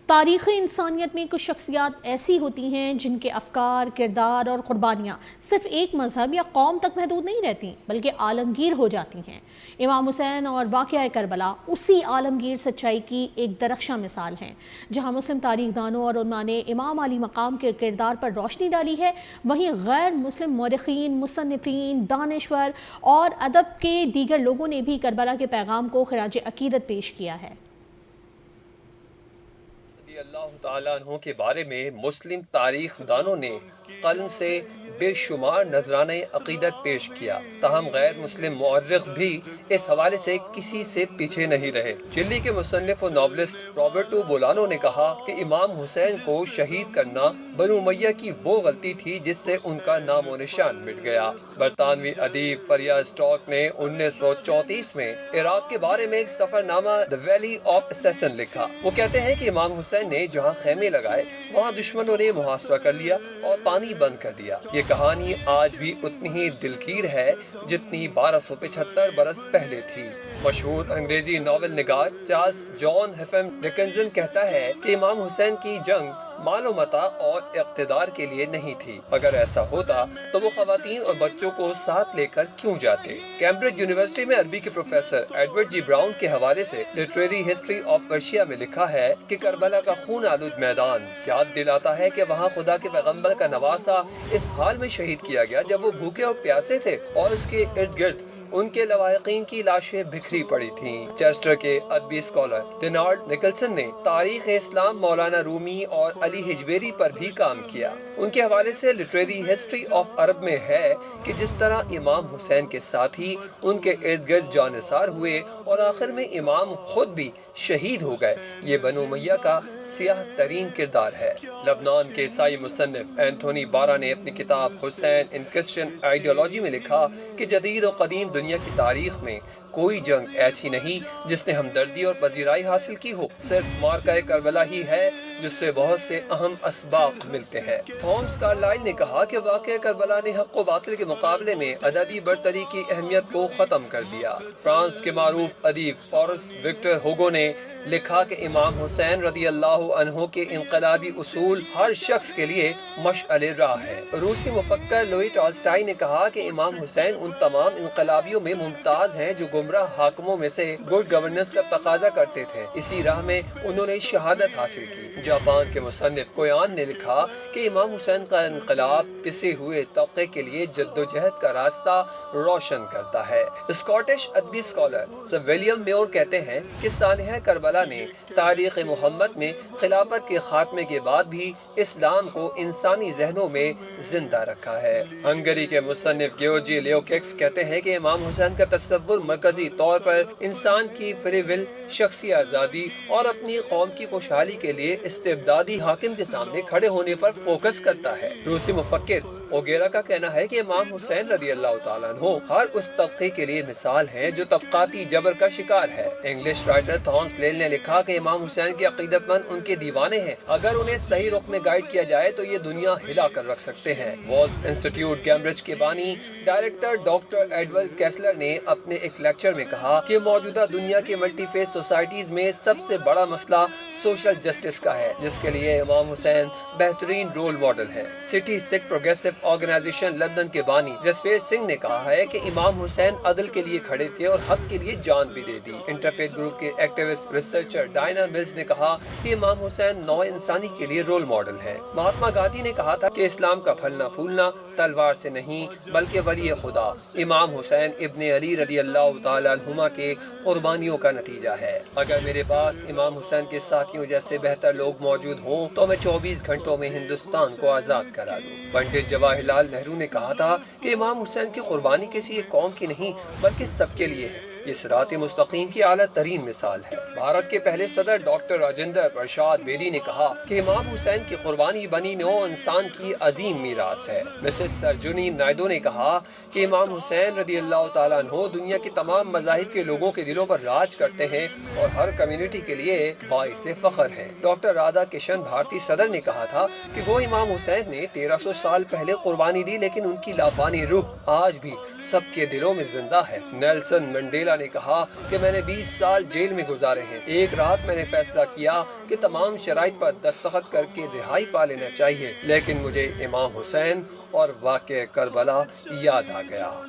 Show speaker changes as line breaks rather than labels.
تاریخ انسانیت میں کچھ شخصیات ایسی ہوتی ہیں جن کے افکار، کردار اور قربانیاں صرف ایک مذہب یا قوم تک محدود نہیں رہتی بلکہ عالمگیر ہو جاتی ہیں۔ امام حسین اور واقعہ کربلا اسی عالمگیر سچائی کی ایک درخشاں مثال ہیں۔ جہاں مسلم تاریخ دانوں اور علماء نے امام علی مقام کے کردار پر روشنی ڈالی ہے، وہیں غیر مسلم مورخین، مصنفین، دانشور اور ادب کے دیگر لوگوں نے بھی کربلا کے پیغام کو خراج عقیدت پیش کیا ہے۔
اللہ تعالیٰ عنہ کے بارے میں مسلم تاریخ دانوں نے قلم سے بے شمار نذرانہ عقیدت پیش کیا، تاہم غیر مسلم مورخ بھی اس حوالے سے کسی سے پیچھے نہیں رہے۔ چلی کے مصنف و ناولسٹ رابرٹو بولانو نے کہا کہ امام حسین کو شہید کرنا بنو امیہ کی وہ غلطی تھی جس سے ان کا نام و نشان مٹ گیا۔ برطانوی ادیب فریا اسٹاک نے 1934 میں عراق کے بارے میں ایک سفر نامہ دی ویلی آف اسیسن لکھا۔ وہ کہتے ہیں کہ امام حسین نے جہاں خیمے لگائے وہاں دشمنوں نے محاصرہ کر لیا اور پانی بند کر دیا۔ یہ کہانی آج بھی اتنی ہی دلگیر ہے جتنی 1275 برس پہلے تھی۔ مشہور انگریزی ناول نگار چارلس جان ہیفم ڈکنسن کہتا ہے کہ امام حسین کی جنگ مال و متاع اور اقتدار کے لیے نہیں تھی۔ اگر ایسا ہوتا تو وہ خواتین اور بچوں کو ساتھ لے کر کیوں جاتے؟ کیمبرج یونیورسٹی میں عربی کے پروفیسر ایڈورڈ جی براؤن کے حوالے سے لٹریری ہسٹری آف پرشیا میں لکھا ہے کہ کربلا کا خون آلود میدان یاد دلاتا ہے کہ وہاں خدا کے پیغمبر کا نواسہ اس حال میں شہید کیا گیا جب وہ بھوکے اور پیاسے تھے اور اس کے ارد گرد ان کے لواحقین کی لاشیں بکھری پڑی تھیں۔ چیسٹر کے ادبی اسکالر ڈینارڈ نکلسن نے تاریخ اسلام مولانا رومی اور علی حجویری پر بھی کام کیا۔ ان کے حوالے سے لٹریری ہسٹری آف عرب میں ہے کہ جس طرح امام حسین کے ساتھی ان کے ارد گرد جانثار ہوئے اور آخر میں امام خود بھی شہید ہو گئے، یہ بنو امیہ کا سیاہ ترین کردار ہے۔ لبنان کے عیسائی مصنف اینتھونی بارا نے اپنی کتاب حسین ان کرسچین آئیڈیالوجی میں لکھا کہ جدید و قدیم دنیا کی تاریخ میں کوئی جنگ ایسی نہیں جس نے ہمدردی اور پذیرائی حاصل کی ہو، صرف مارکہ کربلا ہی ہے جس سے بہت سے اہم اسباق ملتے ہیں۔ تھامس کارلائل نے کہا کہ واقعہ کربلا نے حق و باطل کے مقابلے میں عددی برتری کی اہمیت کو ختم کر دیا۔ فرانس کے معروف ادیب فورسٹ وکٹر ہوگو نے لکھا کہ امام حسین رضی اللہ عنہ کے انقلابی اصول ہر شخص کے لیے مشعل راہ ہے۔ روسی مفکر لوئی ٹالسٹائی نے کہا کہ امام حسین ان تمام انقلابیوں میں ممتاز ہیں جو گمراہ حاکموں میں سے گڈ گورننس کا تقاضا کرتے تھے، اسی راہ میں انہوں نے شہادت حاصل کی۔ جاپان کے مصنف کویان نے لکھا کہ امام حسین کا انقلاب پسے ہوئے طبقے کے لیے جدوجہد کا راستہ روشن کرتا ہے۔ اسکاٹش ادبی اسکالر سر ولیم میور کہتے ہیں کہ سانحہ کربلا نے تاریخ محمد میں خلافت کے خاتمے کے بعد بھی اسلام کو انسانی ذہنوں میں زندہ رکھا ہے۔ ہنگری کے مصنف گیورجی لیوکیکس کہتے ہیں کہ امام حسین کا تصور مرکزی طور پر انسان کی فری ول، شخصی آزادی اور اپنی قوم کی خوشحالی کے لیے استبدادی حاکم کے سامنے کھڑے ہونے پر فوکس کرتا ہے۔ روسی مفکر اوگیرا کا کہنا ہے کہ امام حسین رضی اللہ تعالیٰ عنہ ہر اس طبقے کے لیے مثال ہے جو طبقاتی جبر کا شکار ہے۔ انگلش رائٹر تھامس لیل نے لکھا کہ امام حسین کے عقیدت مند ان کے دیوانے ہیں، اگر انہیں صحیح رخ میں گائیڈ کیا جائے تو یہ دنیا ہلا کر رکھ سکتے ہیں۔ والف انسٹیٹیوٹ کیمبرج کے بانی ڈائریکٹر ڈاکٹر ایڈورڈ کیسلر نے اپنے ایک لیکچر میں کہا کہ موجودہ دنیا کے ملٹی فیس سوسائٹیز میں سب سے بڑا مسئلہ سوشل جسٹس کا ہے، جس کے لیے امام حسین بہترین رول ماڈل ہے۔ سٹی سکھ پروگریسو آرگنائزیشن لندن کے بانی جسویر سنگھ نے کہا ہے کہ امام حسین عدل کے لیے کھڑے تھے اور حق کے لیے جان بھی دے دی۔ انٹرفیتھ گروپ کے ایکٹیوسٹ ریسرچر ڈائنا ملز نے کہا کہ امام حسین نوع انسانی کے لیے رول ماڈل ہے۔ مہاتما گاندھی نے کہا تھا کہ اسلام کا پھلنا پھولنا تلوار سے نہیں بلکہ ولی خدا امام حسین ابن علی رضی اللہ تعالیٰ عنہما کے قربانیوں کا نتیجہ ہے۔ اگر میرے پاس امام حسین کے ساتھیوں جیسے بہتر لوگ موجود ہوں تو میں 24 گھنٹوں میں ہندوستان کو آزاد کرا دوں۔ پنڈت جواہر لال نہرو نے کہا تھا کہ امام حسین کی قربانی کسی ایک قوم کی نہیں بلکہ سب کے لیے ہے۔ یہ صراط مستقیم کی اعلیٰ ترین مثال ہے۔ بھارت کے پہلے صدر ڈاکٹر راجندر پرساد بیدی نے کہا کہ امام حسین کی قربانی بنی نوع انسان کی عظیم میراث ہے۔ مسز سروجنی نائیڈو نے کہا کہ امام حسین رضی اللہ تعالیٰ عنہ دنیا کے تمام مذاہب کے لوگوں کے دلوں پر راج کرتے ہیں اور ہر کمیونٹی کے لیے باعث فخر ہیں۔ ڈاکٹر رادھا کشن بھارتی صدر نے کہا تھا کہ وہ امام حسین نے 1300 سال پہلے قربانی دی لیکن ان کی لافانی روح آج بھی سب کے دلوں میں زندہ ہے۔ نیلسن منڈیلا نے کہا کہ میں نے 20 سال جیل میں گزارے ہیں۔ ایک رات میں نے فیصلہ کیا کہ تمام شرائط پر دستخط کر کے رہائی پا لینا چاہیے، لیکن مجھے امام حسین اور واقعہ کربلا یاد آ گیا۔